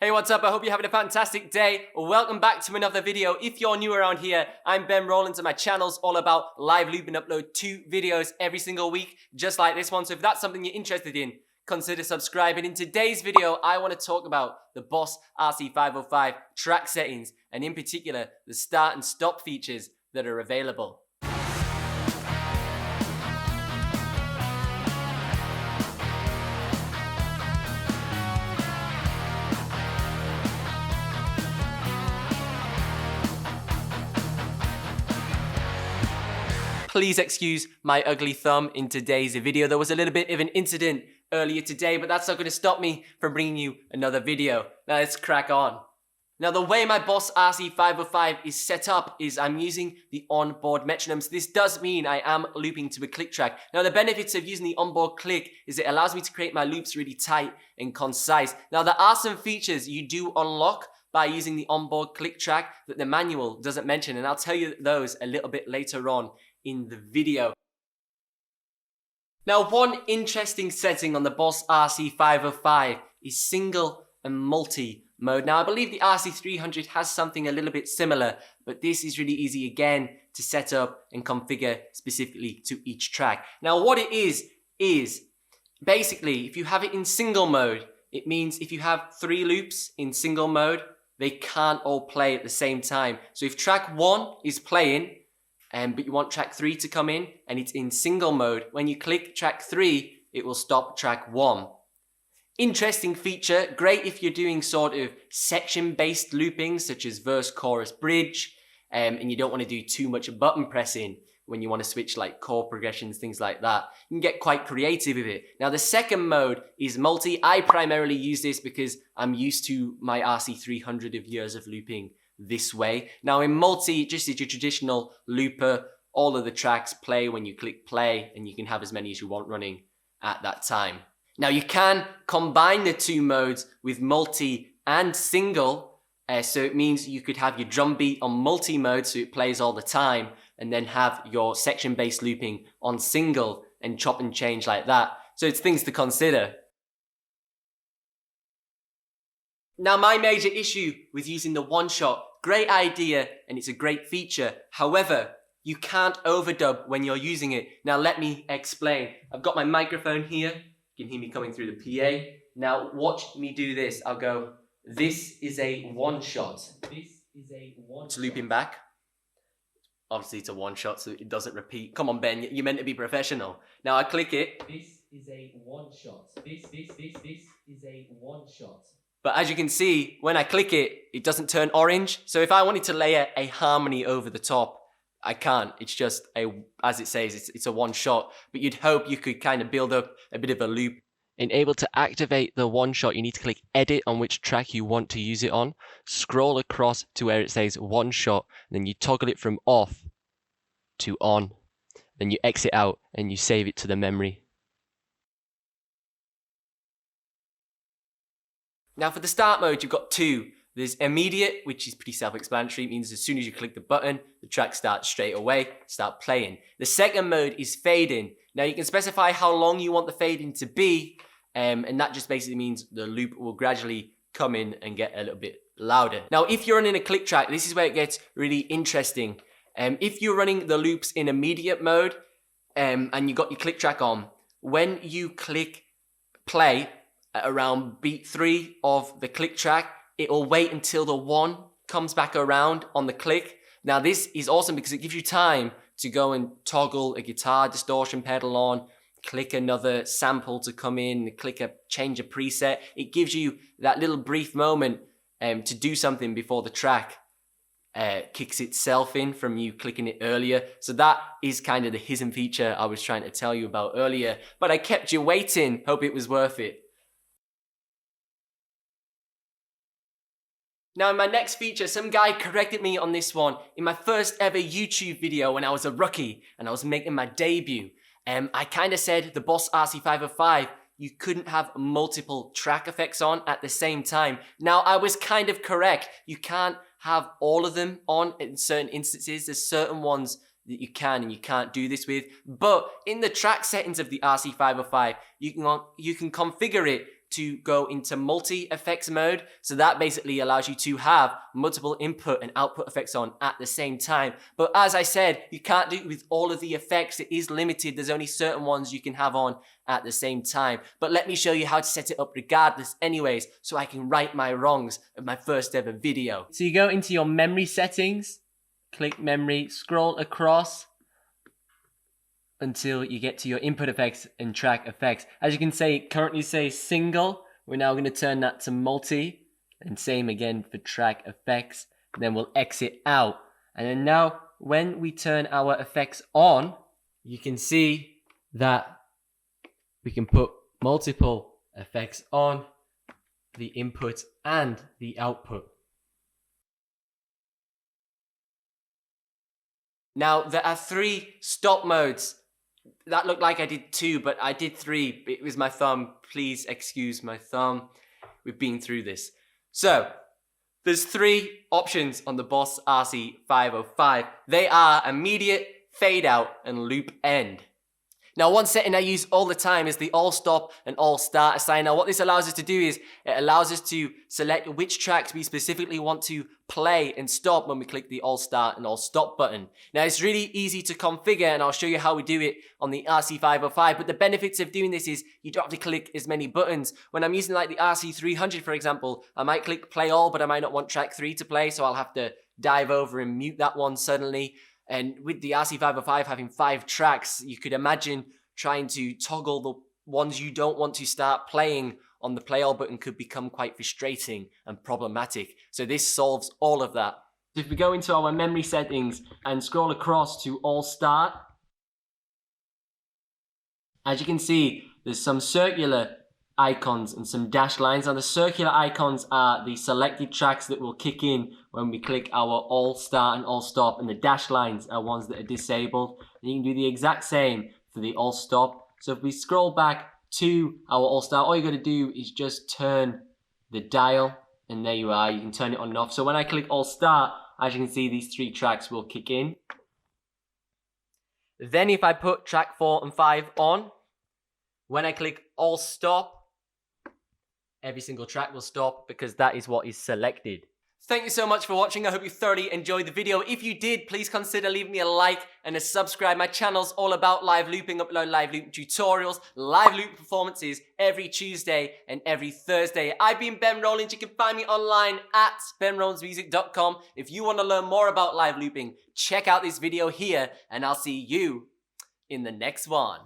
Hey, what's up? I hope you're having a fantastic day. Welcome back to another video. If you're new around here, I'm Ben Rollins and my channel's all about live loop and upload 2 videos every single week, just like this one. So if that's something you're interested in, consider subscribing. In today's video, I want to talk about the Boss RC-505 track settings, and in particular, the start and stop features that are available. Please excuse my ugly thumb in today's video. There was a little bit of an incident earlier today, but that's not going to stop me from bringing you another video. Now let's crack on. Now the way my Boss RC-505 is set up is I'm using the onboard metronomes. This does mean I am looping to a click track. Now the benefits of using the onboard click is it allows me to create my loops really tight and concise. Now there are some features you do unlock by using the onboard click track that the manual doesn't mention, and I'll tell you those a little bit later on in the video. Now, one interesting setting on the Boss RC-505 is single and multi mode. Now, I believe the RC-300 has something a little bit similar, but this is really easy again to set up and configure specifically to each track. Now, what it is basically, if you have it in single mode, it means if you have 3 loops in single mode, they can't all play at the same time. So if track 1 is playing, but you want track 3 to come in and it's in single mode, when you click track 3, it will stop track 1. Interesting feature, great if you're doing sort of section-based looping, such as verse, chorus, bridge, and you don't want to do too much button pressing when you want to switch like chord progressions, things like that. You can get quite creative with it. Now the second mode is multi. I primarily use this because I'm used to my RC-300 of years of looping this way. Now in multi, just as your traditional looper, all of the tracks play when you click play, and you can have as many as you want running at that time. Now you can combine the 2 modes with multi and single, so it means you could have your drum beat on multi mode so it plays all the time, and then have your section based looping on single and chop and change like that. So it's things to consider. Now my major issue with using the one shot, great idea and it's a great feature. However, you can't overdub when you're using it. Now let me explain. I've got my microphone here. You can hear me coming through the PA. Now watch me do this. I'll go, this is a one shot. This is a one shot. It's looping back. Obviously it's a one shot so it doesn't repeat. Come on Ben, you're meant to be professional. Now I click it. This is a one shot. This is a one shot. But as you can see, when I click it, it doesn't turn orange. So if I wanted to layer a harmony over the top, I can't. It's just as it says, it's a one shot. But you'd hope you could kind of build up a bit of a loop. And able to activate the one shot, you need to click edit on which track you want to use it on. Scroll across to where it says one shot. Then you toggle it from off to on. Then you exit out and you save it to the memory. Now for the start mode, you've got 2. There's immediate, which is pretty self-explanatory. It means as soon as you click the button, the track starts straight away, start playing. The second mode is fading. Now you can specify how long you want the fading to be, and that just basically means the loop will gradually come in and get a little bit louder. Now if you're running a click track, this is where it gets really interesting. If you're running the loops in immediate mode, and you got your click track on, when you click play, around beat 3 of the click track, it will wait until the 1 comes back around on the click. Now this is awesome because it gives you time to go and toggle a guitar distortion pedal on, click another sample to come in, change a preset. It gives you that little brief moment to do something before the track kicks itself in from you clicking it earlier. So that is kind of the hidden feature I was trying to tell you about earlier, but I kept you waiting. Hope it was worth it. Now in my next feature, some guy corrected me on this one. In my first ever YouTube video when I was a rookie and I was making my debut, I kind of said the Boss RC-505, you couldn't have multiple track effects on at the same time. Now I was kind of correct. You can't have all of them on in certain instances. There's certain ones that you can and you can't do this with. But in the track settings of the RC-505, you can configure it to go into multi-effects mode. So that basically allows you to have multiple input and output effects on at the same time. But as I said, you can't do it with all of the effects. It is limited. There's only certain ones you can have on at the same time. But let me show you how to set it up regardless anyways, so I can right my wrongs of my first ever video. So you go into your memory settings, click memory, scroll across until you get to your input effects and track effects. As you can see, it currently says single. We're now going to turn that to multi, and same again for track effects. Then we'll exit out. And then now when we turn our effects on, you can see that we can put multiple effects on the input and the output. Now there are 3 stop modes. That looked like I did 2, but I did 3. It was my thumb. Please excuse my thumb. We've been through this. So there's 3 options on the Boss RC-505. They are immediate, fade out, and loop end. Now, one setting I use all the time is the all stop and all start assign. Now, what this allows us to do is it allows us to select which tracks we specifically want to play and stop when we click the all start and all stop button. Now, it's really easy to configure, and I'll show you how we do it on the RC-505, but the benefits of doing this is you don't have to click as many buttons. When I'm using like the RC-300, for example, I might click play all, but I might not want track 3 to play, so I'll have to dive over and mute that one suddenly. And with the RC-505 having 5 tracks, you could imagine trying to toggle the ones you don't want to start playing on the play all button could become quite frustrating and problematic. So this solves all of that. If we go into our memory settings and scroll across to all start, as you can see, there's some circular icons and some dashed lines. Now the circular icons are the selected tracks that will kick in when we click our all start and all stop, and the dashed lines are ones that are disabled. And you can do the exact same for the all stop. So if we scroll back to our all start, all you got to do is just turn the dial, and there you are. You can turn it on and off. So when I click all start, as you can see, these 3 tracks will kick in. Then if I put track 4 and 5 on, when I click all stop, every single track will stop because that is what is selected. Thank you so much for watching. I hope you thoroughly enjoyed the video. If you did, please consider leaving me a like and a subscribe. My channel's all about live looping, upload live loop tutorials, live loop performances every Tuesday and every Thursday. I've been Ben Rowlands. You can find me online at benrowlandsmusic.com. If you want to learn more about live looping, check out this video here, and I'll see you in the next one.